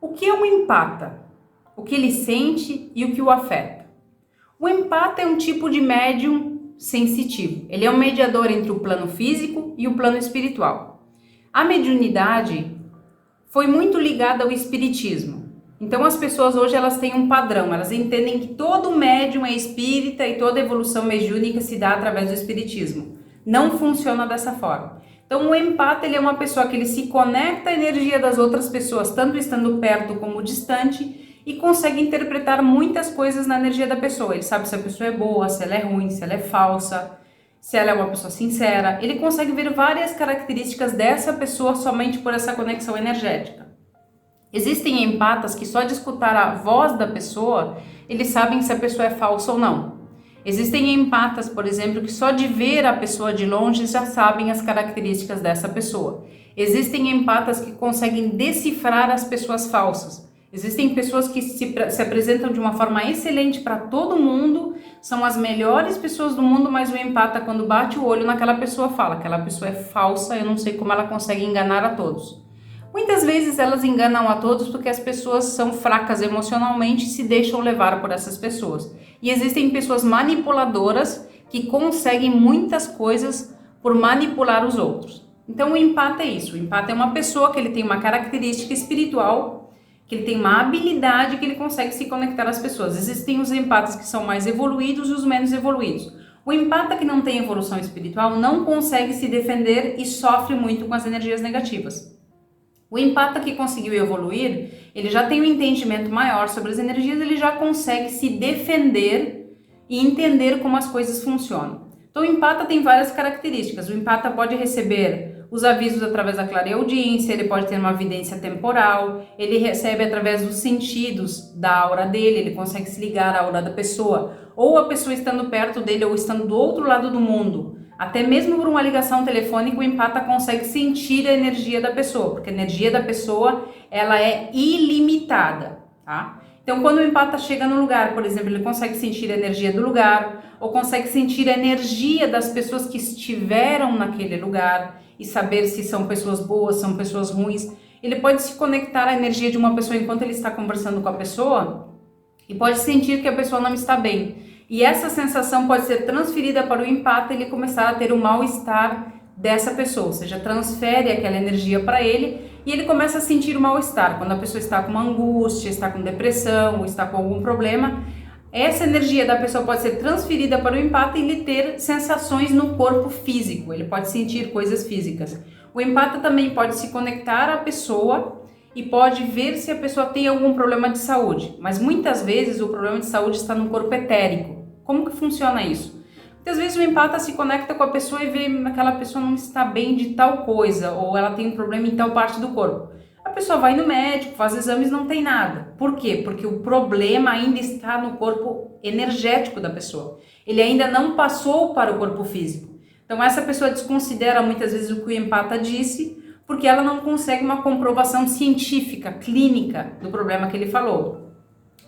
O que é um empata? O que ele sente e o que o afeta? O empata é um tipo de médium sensitivo. Ele é um mediador entre o plano físico e o plano espiritual. A mediunidade foi muito ligada ao espiritismo. Então as pessoas hoje elas têm um padrão, elas entendem que todo médium é espírita e toda evolução mediúnica se dá através do espiritismo. Não funciona dessa forma. Então o empata ele é uma pessoa que ele se conecta à energia das outras pessoas, tanto estando perto como distante, e consegue interpretar muitas coisas na energia da pessoa. Ele sabe se a pessoa é boa, se ela é ruim, se ela é falsa, se ela é uma pessoa sincera. Ele consegue ver várias características dessa pessoa somente por essa conexão energética. Existem empatas que só de escutar a voz da pessoa, eles sabem se a pessoa é falsa ou não. Existem empatas, por exemplo, que só de ver a pessoa de longe já sabem as características dessa pessoa. Existem empatas que conseguem decifrar as pessoas falsas. Existem pessoas que se apresentam de uma forma excelente para todo mundo, são as melhores pessoas do mundo, mas o empata, quando bate o olho naquela pessoa, fala: aquela pessoa é falsa, eu não sei como ela consegue enganar a todos. Muitas vezes elas enganam a todos porque as pessoas são fracas emocionalmente e se deixam levar por essas pessoas. E existem pessoas manipuladoras que conseguem muitas coisas por manipular os outros. Então o empata é isso. O empata é uma pessoa que ele tem uma característica espiritual, que ele tem uma habilidade que ele consegue se conectar às pessoas. Existem os empatas que são mais evoluídos e os menos evoluídos. O empata que não tem evolução espiritual não consegue se defender e sofre muito com as energias negativas. O empata que conseguiu evoluir, ele já tem um entendimento maior sobre as energias, ele já consegue se defender e entender como as coisas funcionam. Então o empata tem várias características. O empata pode receber os avisos através da clareaudiência, ele pode ter uma vidência temporal, ele recebe através dos sentidos da aura dele, ele consegue se ligar à aura da pessoa, ou a pessoa estando perto dele ou estando do outro lado do mundo. Até mesmo por uma ligação telefônica, o empata consegue sentir a energia da pessoa, porque a energia da pessoa ela é ilimitada, tá? Então, quando o empata chega no lugar, por exemplo, ele consegue sentir a energia do lugar, ou consegue sentir a energia das pessoas que estiveram naquele lugar e saber se são pessoas boas, são pessoas ruins. Ele pode se conectar à energia de uma pessoa enquanto ele está conversando com a pessoa e pode sentir que a pessoa não está bem. E essa sensação pode ser transferida para o empata e ele começar a ter o mal-estar dessa pessoa, ou seja, transfere aquela energia para ele e ele começa a sentir o mal-estar. Quando a pessoa está com uma angústia, está com depressão ou está com algum problema, essa energia da pessoa pode ser transferida para o empata e ele ter sensações no corpo físico, ele pode sentir coisas físicas. O empata também pode se conectar à pessoa e pode ver se a pessoa tem algum problema de saúde, mas muitas vezes o problema de saúde está no corpo etérico. Como que funciona isso? Muitas vezes o empata se conecta com a pessoa e vê que aquela pessoa não está bem de tal coisa, ou ela tem um problema em tal parte do corpo. A pessoa vai no médico, faz exames, não tem nada. Por quê? Porque o problema ainda está no corpo energético da pessoa. Ele ainda não passou para o corpo físico. Então essa pessoa desconsidera muitas vezes o que o empata disse, porque ela não consegue uma comprovação científica, clínica do problema que ele falou.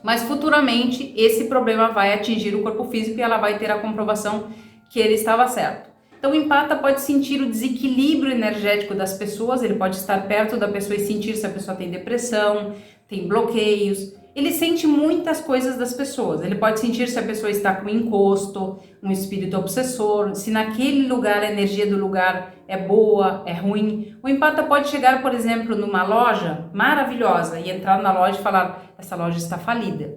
Mas futuramente esse problema vai atingir o corpo físico e ela vai ter a comprovação que ele estava certo. Então o empata pode sentir o desequilíbrio energético das pessoas, ele pode estar perto da pessoa e sentir se a pessoa tem depressão, tem bloqueios. Ele sente muitas coisas das pessoas, ele pode sentir se a pessoa está com encosto, um espírito obsessor, se naquele lugar a energia do lugar é boa, é ruim. O empata pode chegar, por exemplo, numa loja maravilhosa e entrar na loja e falar: essa loja está falida.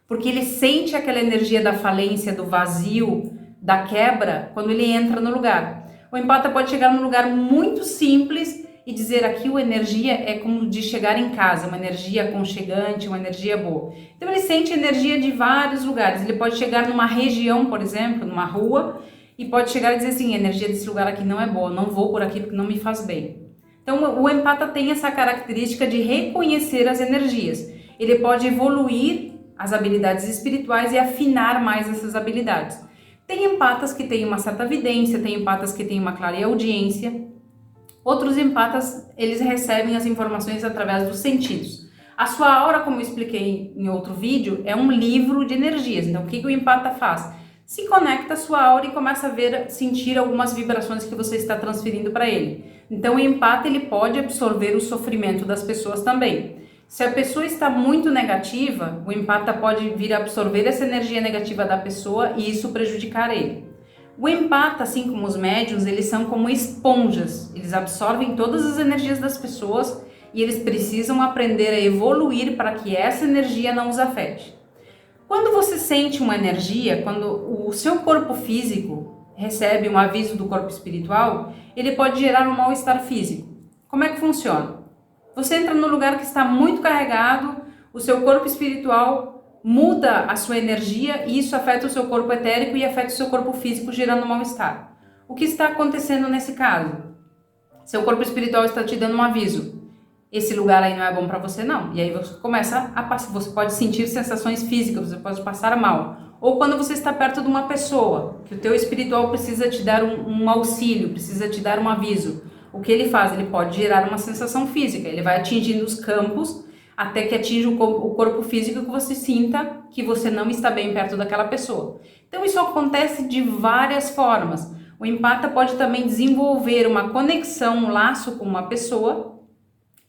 Porque ele sente aquela energia da falência, do vazio, da quebra, quando ele entra no lugar. O empata pode chegar num lugar muito simples e dizer: aqui a energia é como de chegar em casa, uma energia aconchegante, uma energia boa. Então ele sente energia de vários lugares. Ele pode chegar numa região, por exemplo, numa rua, e pode chegar e dizer assim: a energia desse lugar aqui não é boa, não vou por aqui porque não me faz bem. Então o empata tem essa característica de reconhecer as energias. Ele pode evoluir as habilidades espirituais e afinar mais essas habilidades. Tem empatas que têm uma certa vidência, tem empatas que têm uma clareaudiência. Outros empatas, eles recebem as informações através dos sentidos. A sua aura, como eu expliquei em outro vídeo, é um livro de energias. Então, o que o empata faz? Se conecta à sua aura e começa a ver, sentir algumas vibrações que você está transferindo para ele. Então, o empata, ele pode absorver o sofrimento das pessoas também. Se a pessoa está muito negativa, o empata pode vir a absorver essa energia negativa da pessoa e isso prejudicar ele. O empata, assim como os médiuns, eles são como esponjas, eles absorvem todas as energias das pessoas e eles precisam aprender a evoluir para que essa energia não os afete. Quando você sente uma energia, quando o seu corpo físico recebe um aviso do corpo espiritual, ele pode gerar um mal-estar físico. Como é que funciona? Você entra num lugar que está muito carregado, o seu corpo espiritual muda a sua energia e isso afeta o seu corpo etérico e afeta o seu corpo físico, gerando mal-estar. O que está acontecendo nesse caso? Seu corpo espiritual está te dando um aviso. Esse lugar aí não é bom para você não. E aí você começa a passar, você pode sentir sensações físicas, você pode passar mal. Ou quando você está perto de uma pessoa, que o teu espiritual precisa te dar um auxílio, precisa te dar um aviso. O que ele faz? Ele pode gerar uma sensação física, ele vai atingindo os campos até que atinja o corpo físico que você sinta que você não está bem perto daquela pessoa. Então isso acontece de várias formas. O empata pode também desenvolver uma conexão, um laço com uma pessoa.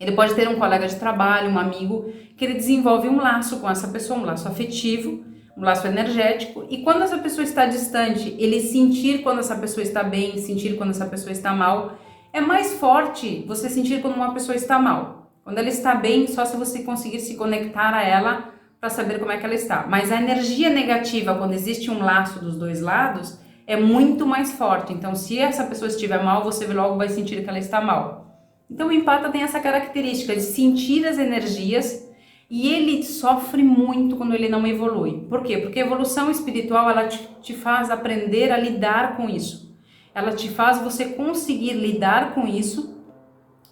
Ele pode ter um colega de trabalho, um amigo, que ele desenvolve um laço com essa pessoa, um laço afetivo, um laço energético. E quando essa pessoa está distante, ele sentir quando essa pessoa está bem, sentir quando essa pessoa está mal. É mais forte você sentir quando uma pessoa está mal. Quando ela está bem, só se você conseguir se conectar a ela para saber como é que ela está. Mas a energia negativa, quando existe um laço dos dois lados, é muito mais forte. Então, se essa pessoa estiver mal, você logo vai sentir que ela está mal. Então o empata tem essa característica de sentir as energias e ele sofre muito quando ele não evolui. Por quê? Porque a evolução espiritual ela te faz aprender a lidar com isso. Ela te faz você conseguir lidar com isso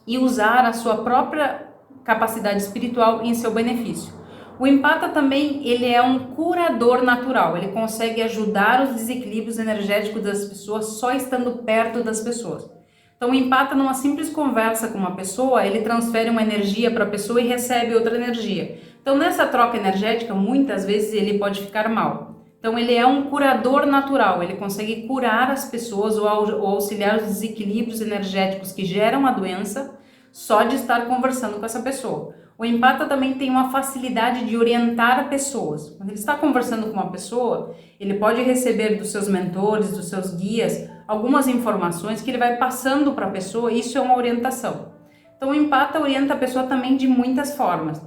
e usar a sua própria capacidade espiritual em seu benefício. O empata também ele é um curador natural, ele consegue ajudar os desequilíbrios energéticos das pessoas só estando perto das pessoas. Então, o empata numa simples conversa com uma pessoa, ele transfere uma energia para a pessoa e recebe outra energia. Então, nessa troca energética, muitas vezes ele pode ficar mal. Então, ele é um curador natural, ele consegue curar as pessoas ou auxiliar os desequilíbrios energéticos que geram a doença só de estar conversando com essa pessoa. O empata também tem uma facilidade de orientar pessoas. Quando ele está conversando com uma pessoa, ele pode receber dos seus mentores, dos seus guias, algumas informações que ele vai passando para a pessoa, e isso é uma orientação. Então o empata orienta a pessoa também de muitas formas.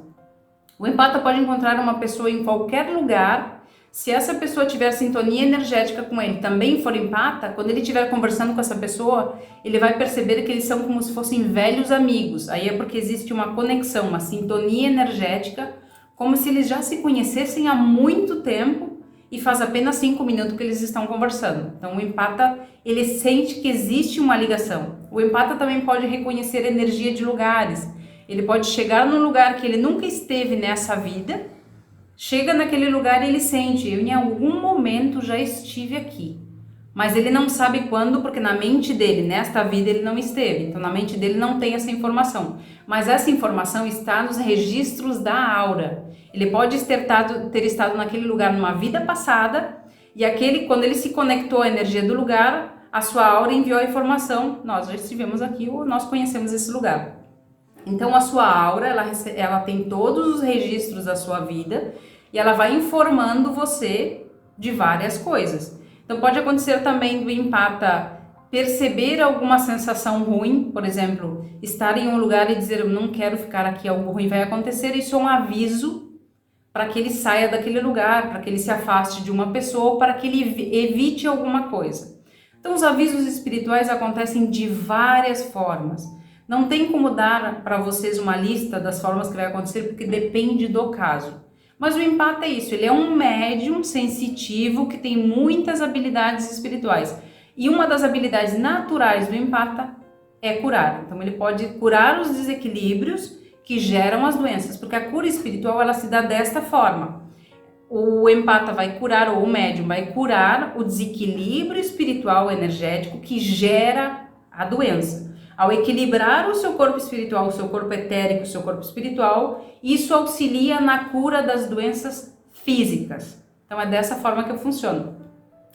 O empata pode encontrar uma pessoa em qualquer lugar. Se essa pessoa tiver sintonia energética com ele, também for empata, quando ele estiver conversando com essa pessoa, ele vai perceber que eles são como se fossem velhos amigos. Aí é porque existe uma conexão, uma sintonia energética, como se eles já se conhecessem há muito tempo e faz apenas 5 minutos que eles estão conversando. Então o empata, ele sente que existe uma ligação. O empata também pode reconhecer energia de lugares. Ele pode chegar num lugar que ele nunca esteve nessa vida. Chega naquele lugar e ele sente, eu em algum momento já estive aqui, mas ele não sabe quando, porque na mente dele, nesta vida, ele não esteve, então na mente dele não tem essa informação, mas essa informação está nos registros da aura. Ele pode ter estado naquele lugar numa vida passada, e quando ele se conectou à energia do lugar, a sua aura enviou a informação, nós já estivemos aqui ou nós conhecemos esse lugar. Então a sua aura, ela tem todos os registros da sua vida e ela vai informando você de várias coisas. Então pode acontecer também do empata perceber alguma sensação ruim, por exemplo, estar em um lugar e dizer eu não quero ficar aqui, algo ruim vai acontecer, isso é um aviso para que ele saia daquele lugar, para que ele se afaste de uma pessoa, para que ele evite alguma coisa. Então os avisos espirituais acontecem de várias formas. Não tem como dar para vocês uma lista das formas que vai acontecer, porque depende do caso. Mas o empata é isso, ele é um médium sensitivo que tem muitas habilidades espirituais. E uma das habilidades naturais do empata é curar. Então ele pode curar os desequilíbrios que geram as doenças, porque a cura espiritual ela se dá desta forma. O empata vai curar, ou o médium vai curar o desequilíbrio espiritual energético que gera a doença. Ao equilibrar o seu corpo espiritual, o seu corpo etérico, o seu corpo espiritual, isso auxilia na cura das doenças físicas. Então é dessa forma que funciona.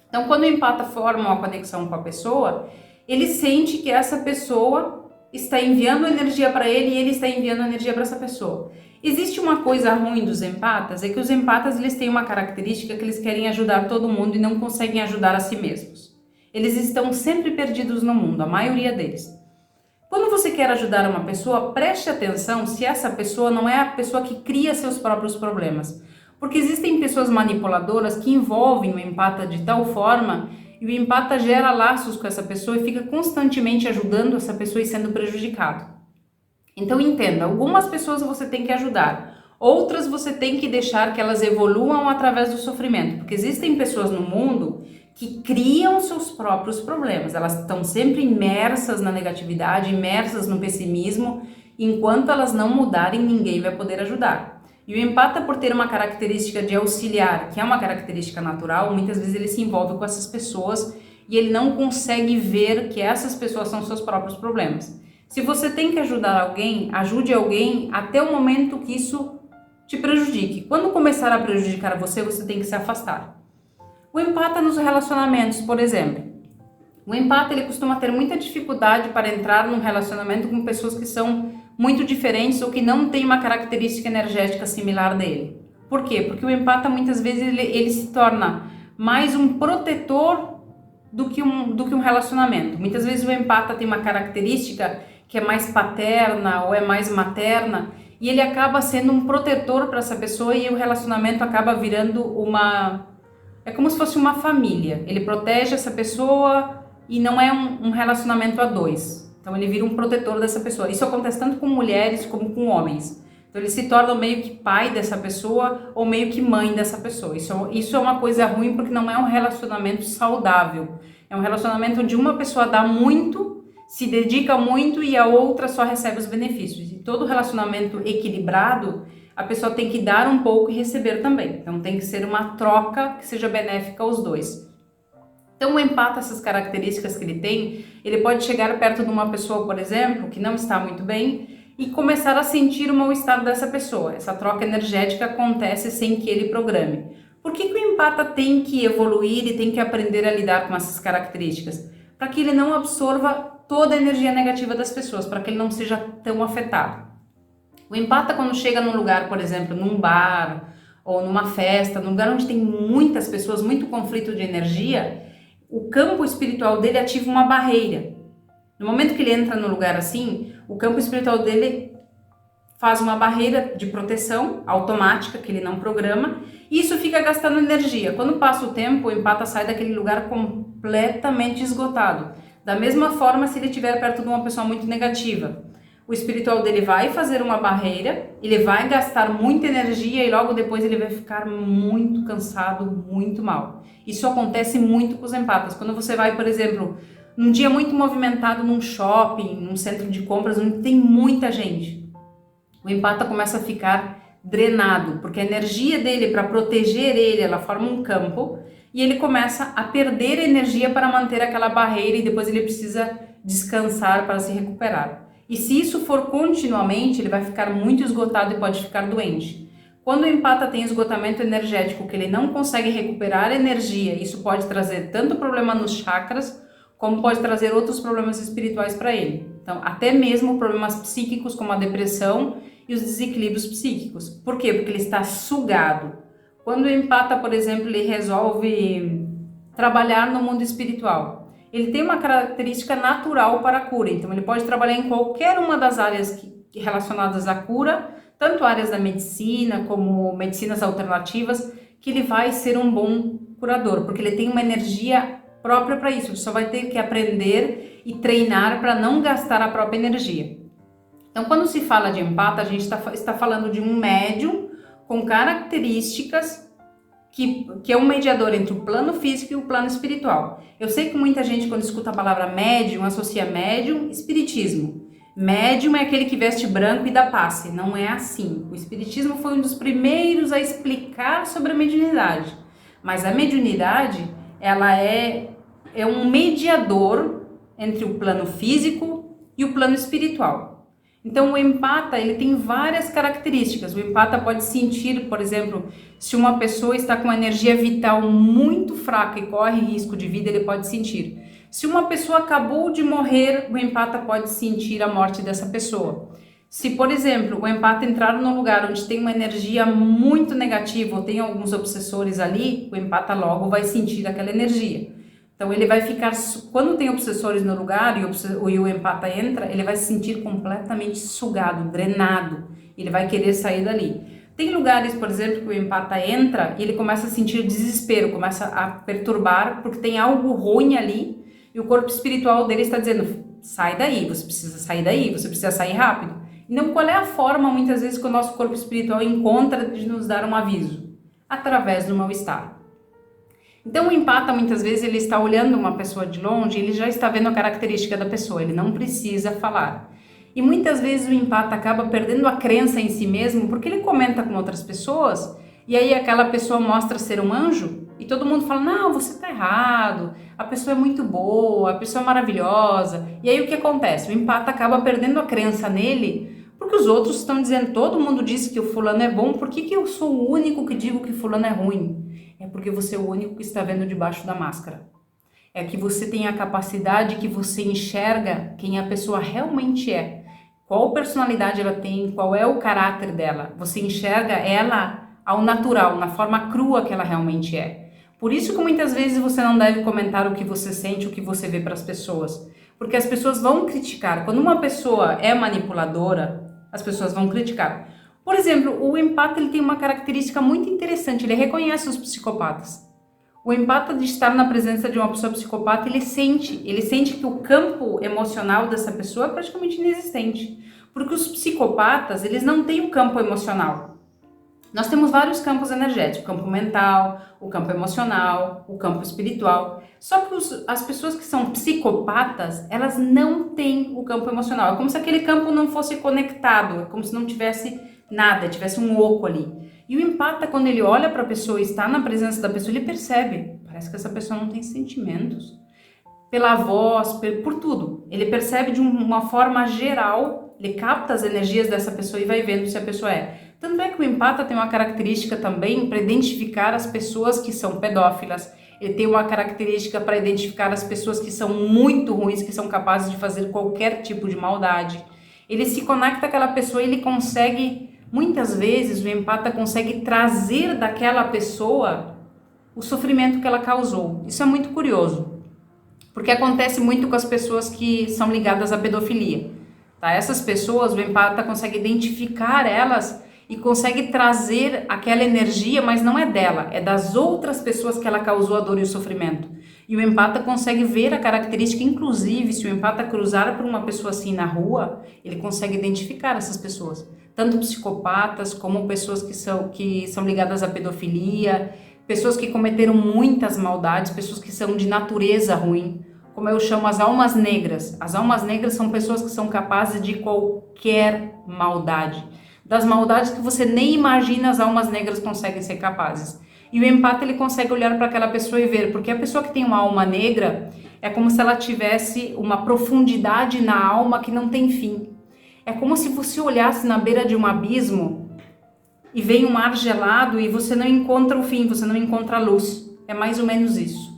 Então quando o empata forma uma conexão com a pessoa, ele sente que essa pessoa está enviando energia para ele e ele está enviando energia para essa pessoa. Existe uma coisa ruim dos empatas, é que os empatas eles têm uma característica que eles querem ajudar todo mundo e não conseguem ajudar a si mesmos. Eles estão sempre perdidos no mundo, a maioria deles. Quando você quer ajudar uma pessoa, preste atenção se essa pessoa não é a pessoa que cria seus próprios problemas. Porque existem pessoas manipuladoras que envolvem o empata de tal forma e o empata gera laços com essa pessoa e fica constantemente ajudando essa pessoa e sendo prejudicado. Então entenda, algumas pessoas você tem que ajudar, outras você tem que deixar que elas evoluam através do sofrimento, porque existem pessoas no mundo que criam seus próprios problemas, elas estão sempre imersas na negatividade, imersas no pessimismo, enquanto elas não mudarem, ninguém vai poder ajudar. E o empata, por ter uma característica de auxiliar, que é uma característica natural, muitas vezes ele se envolve com essas pessoas e ele não consegue ver que essas pessoas são seus próprios problemas. Se você tem que ajudar alguém, ajude alguém até o momento que isso te prejudique. Quando começar a prejudicar você, você tem que se afastar. O empata nos relacionamentos, por exemplo. O empata ele costuma ter muita dificuldade para entrar num relacionamento com pessoas que são muito diferentes ou que não têm uma característica energética similar dele. Por quê? Porque o empata muitas vezes ele se torna mais um protetor do que um relacionamento. Muitas vezes o empata tem uma característica que é mais paterna ou é mais materna e ele acaba sendo um protetor para essa pessoa e o relacionamento acaba virando é como se fosse uma família. Ele protege essa pessoa e não é um relacionamento a dois. Então ele vira um protetor dessa pessoa. Isso acontece tanto com mulheres como com homens. Então ele se torna meio que pai dessa pessoa ou meio que mãe dessa pessoa. Isso é uma coisa ruim porque não é um relacionamento saudável. É um relacionamento onde uma pessoa dá muito, se dedica muito e a outra só recebe os benefícios. E todo relacionamento equilibrado, a pessoa tem que dar um pouco e receber também. Então tem que ser uma troca que seja benéfica aos dois. Então o empata, essas características que ele tem, ele pode chegar perto de uma pessoa, por exemplo, que não está muito bem e começar a sentir o mal-estar dessa pessoa. Essa troca energética acontece sem que ele programe. Por que o empata tem que evoluir e tem que aprender a lidar com essas características? Para que ele não absorva toda a energia negativa das pessoas, para que ele não seja tão afetado. O empata, quando chega num lugar, por exemplo, num bar ou numa festa, num lugar onde tem muitas pessoas, muito conflito de energia, o campo espiritual dele ativa uma barreira. No momento que ele entra num lugar assim, o campo espiritual dele faz uma barreira de proteção automática, que ele não programa, e isso fica gastando energia. Quando passa o tempo, o empata sai daquele lugar completamente esgotado. Da mesma forma, se ele estiver perto de uma pessoa muito negativa, o espiritual dele vai fazer uma barreira, ele vai gastar muita energia e logo depois ele vai ficar muito cansado, muito mal. Isso acontece muito com os empatas. Quando você vai, por exemplo, num dia muito movimentado num shopping, num centro de compras, onde tem muita gente, o empata começa a ficar drenado, porque a energia dele, para proteger ele, ela forma um campo e ele começa a perder energia para manter aquela barreira e depois ele precisa descansar para se recuperar. E se isso for continuamente, ele vai ficar muito esgotado e pode ficar doente. Quando o empata tem esgotamento energético, que ele não consegue recuperar energia, isso pode trazer tanto problema nos chakras, como pode trazer outros problemas espirituais para ele. Então, até mesmo problemas psíquicos, como a depressão e os desequilíbrios psíquicos. Por quê? Porque ele está sugado. Quando o empata, por exemplo, ele resolve trabalhar no mundo espiritual, ele tem uma característica natural para a cura. Então, ele pode trabalhar em qualquer uma das áreas relacionadas à cura, tanto áreas da medicina como medicinas alternativas, que ele vai ser um bom curador, porque ele tem uma energia própria para isso. Ele só vai ter que aprender e treinar para não gastar a própria energia. Então, quando se fala de empata, a gente está falando de um médium com características que é um mediador entre o plano físico e o plano espiritual. Eu sei que muita gente, quando escuta a palavra médium, associa médium espiritismo. Médium é aquele que veste branco e dá passe. Não é assim. O espiritismo foi um dos primeiros a explicar sobre a mediunidade. Mas a mediunidade, ela é um mediador entre o plano físico e o plano espiritual. Então o empata, ele tem várias características. O empata pode sentir, por exemplo, se uma pessoa está com energia vital muito fraca e corre risco de vida, ele pode sentir. Se uma pessoa acabou de morrer, o empata pode sentir a morte dessa pessoa. Se, por exemplo, o empata entrar num lugar onde tem uma energia muito negativa ou tem alguns obsessores ali, o empata logo vai sentir aquela energia. Então ele vai ficar, quando tem obsessores no lugar e o empata entra, ele vai se sentir completamente sugado, drenado, ele vai querer sair dali. Tem lugares, por exemplo, que o empata entra e ele começa a sentir desespero, começa a perturbar, porque tem algo ruim ali e o corpo espiritual dele está dizendo, sai daí, você precisa sair daí, você precisa sair rápido. Então, qual é a forma, muitas vezes, que o nosso corpo espiritual encontra de nos dar um aviso? Através do mal-estar. Então, o empata, muitas vezes, ele está olhando uma pessoa de longe, ele já está vendo a característica da pessoa, ele não precisa falar. E muitas vezes o empata acaba perdendo a crença em si mesmo, porque ele comenta com outras pessoas, e aí aquela pessoa mostra ser um anjo, e todo mundo fala, não, você está errado, a pessoa é muito boa, a pessoa é maravilhosa. E aí o que acontece? O empata acaba perdendo a crença nele, porque os outros estão dizendo, todo mundo disse que o fulano é bom, por que eu sou o único que digo que fulano é ruim? É porque você é o único que está vendo debaixo da máscara. É que você tem a capacidade que você enxerga quem a pessoa realmente é. Qual personalidade ela tem, qual é o caráter dela. Você enxerga ela ao natural, na forma crua que ela realmente é. Por isso que muitas vezes você não deve comentar o que você sente, o que você vê para as pessoas. Porque as pessoas vão criticar. Quando uma pessoa é manipuladora, as pessoas vão criticar. Por exemplo, o empata ele tem uma característica muito interessante, ele reconhece os psicopatas. O empata de estar na presença de uma pessoa psicopata, ele sente que o campo emocional dessa pessoa é praticamente inexistente. Porque os psicopatas, eles não têm um campo emocional. Nós temos vários campos energéticos, o campo mental, o campo emocional, o campo espiritual. Só que as pessoas que são psicopatas, elas não têm o campo emocional. É como se aquele campo não fosse conectado, é como se não tivesse nada, tivesse um oco ali. E o empata, quando ele olha para a pessoa e está na presença da pessoa, ele percebe, parece que essa pessoa não tem sentimentos. Pela voz, por tudo. Ele percebe de uma forma geral, ele capta as energias dessa pessoa e vai vendo se a pessoa é. Tanto é que o empata tem uma característica também para identificar as pessoas que são pedófilas. Ele tem uma característica para identificar as pessoas que são muito ruins, que são capazes de fazer qualquer tipo de maldade. Ele se conecta àquela pessoa e ele consegue, muitas vezes, o empata consegue trazer daquela pessoa o sofrimento que ela causou. Isso é muito curioso, porque acontece muito com as pessoas que são ligadas à pedofilia. Tá? Essas pessoas, o empata consegue identificar elas e consegue trazer aquela energia, mas não é dela, é das outras pessoas que ela causou a dor e o sofrimento. E o empata consegue ver a característica, inclusive, se o empata cruzar por uma pessoa assim na rua, ele consegue identificar essas pessoas. Tanto psicopatas, como pessoas que são ligadas à pedofilia, pessoas que cometeram muitas maldades, pessoas que são de natureza ruim, como eu chamo as almas negras. As almas negras são pessoas que são capazes de qualquer maldade. Das maldades que você nem imagina, as almas negras conseguem ser capazes. E o empata, ele consegue olhar para aquela pessoa e ver, porque a pessoa que tem uma alma negra é como se ela tivesse uma profundidade na alma que não tem fim. É como se você olhasse na beira de um abismo e vem um mar gelado e você não encontra o fim, você não encontra a luz. É mais ou menos isso.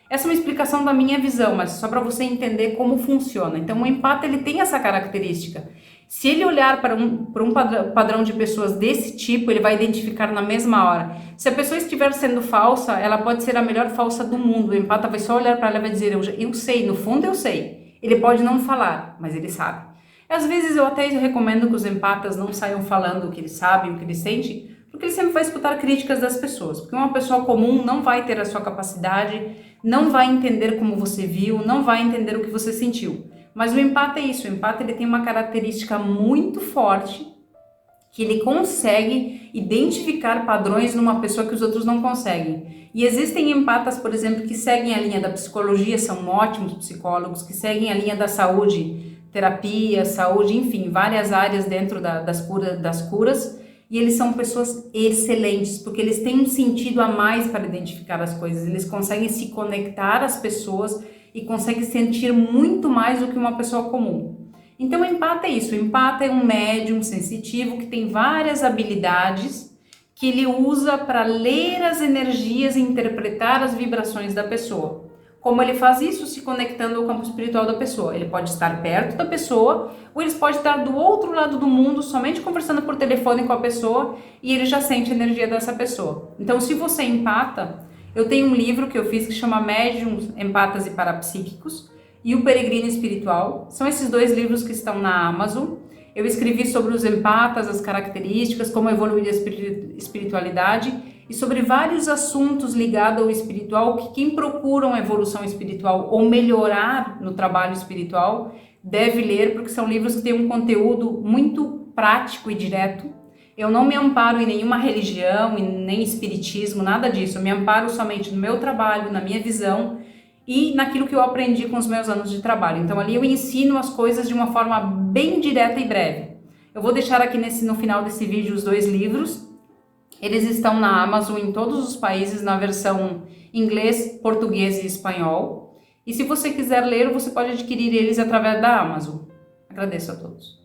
Essa é uma explicação da minha visão, mas só para você entender como funciona. Então, o empata, ele tem essa característica. Se ele olhar para um padrão de pessoas desse tipo, ele vai identificar na mesma hora. Se a pessoa estiver sendo falsa, ela pode ser a melhor falsa do mundo. O empata vai só olhar para ela e vai dizer, eu sei, no fundo eu sei. Ele pode não falar, mas ele sabe. Às vezes eu até recomendo que os empatas não saiam falando o que eles sabem, o que eles sentem, porque ele sempre vai escutar críticas das pessoas. Porque uma pessoa comum não vai ter a sua capacidade, não vai entender como você viu, não vai entender o que você sentiu. Mas o empata é isso, o empata ele tem uma característica muito forte, que ele consegue identificar padrões numa pessoa que os outros não conseguem. E existem empatas, por exemplo, que seguem a linha da psicologia, são ótimos psicólogos, que seguem a linha da saúde, terapia, saúde, enfim, várias áreas dentro das curas, e eles são pessoas excelentes, porque eles têm um sentido a mais para identificar as coisas, eles conseguem se conectar às pessoas e consegue sentir muito mais do que uma pessoa comum. Então o empata é isso, o empata é um médium sensitivo que tem várias habilidades que ele usa para ler as energias e interpretar as vibrações da pessoa. Como ele faz isso? Se conectando ao campo espiritual da pessoa. Ele pode estar perto da pessoa, ou ele pode estar do outro lado do mundo, somente conversando por telefone com a pessoa, e ele já sente a energia dessa pessoa. Então, se você empata, eu tenho um livro que eu fiz que chama Médiuns, Empatas e Parapsíquicos, e O Peregrino Espiritual. São esses 2 livros que estão na Amazon. Eu escrevi sobre os empatas, as características, como evoluir a espiritualidade e sobre vários assuntos ligados ao espiritual que quem procura uma evolução espiritual ou melhorar no trabalho espiritual deve ler, porque são livros que têm um conteúdo muito prático e direto. Eu não me amparo em nenhuma religião, nem espiritismo, nada disso. Eu me amparo somente no meu trabalho, na minha visão e naquilo que eu aprendi com os meus anos de trabalho. Então ali eu ensino as coisas de uma forma bem direta e breve. Eu vou deixar aqui no final desse vídeo os 2 livros. Eles estão na Amazon em todos os países, na versão inglês, português e espanhol. E se você quiser ler, você pode adquirir eles através da Amazon. Agradeço a todos.